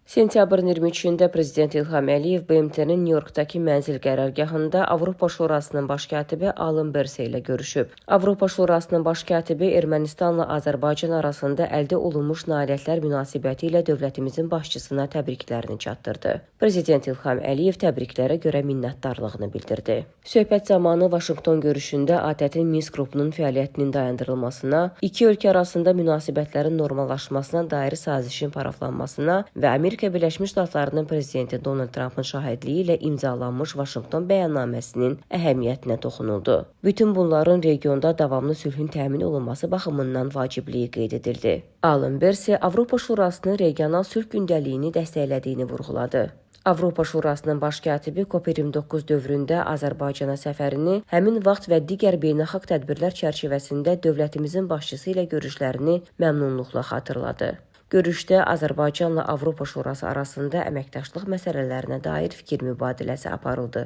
Sentyabrın 23-də Prezident İlham Əliyev BMT-nin Nyu-Yorkdakı mənzil qərargahında Avropa Şurasının baş katibi Alan Berse ilə görüşüb. Avropa Şurasının baş katibi Ermənistanla Azərbaycan arasında əldə olunmuş nailiyyətlər münasibəti ilə dövlətimizin başçısına təbriklərini çatdırdı. Prezident İlham Əliyev təbriklərə görə minnətdarlığını bildirdi. Söhbət zamanı Vaşinqton görüşündə ATƏT-in Minsk qrupunun fəaliyyətinin dayandırılmasına, iki ölkə arasında münasibətlərin normallaşmasına dair sazişin paraflanmasına və Amerika Birləşmiş Ştatlarının prezidenti Donald Trumpın şahidliyi ilə imzalanmış Vaşinqton bəyannaməsinin əhəmiyyətinə toxunuldu. Bütün bunların regionda davamlı sülhün təmin olunması baxımından vacibliyi qeyd edildi. Alan Berse Avropa Şurasının regional sülh gündəliyini dəstəklədiyini vurğuladı. Avropa Şurasının baş katibi COP29 dövründə Azərbaycana səfərini, həmin vaxt və digər beynəlxalq tədbirlər çərçivəsində dövlətimizin başçısı ilə görüşlərini məmnunluqla xatırladı. Görüşdə Azərbaycanla Avropa Şurası arasında əməkdaşlıq məsələlərinə dair fikir mübadiləsi aparıldı.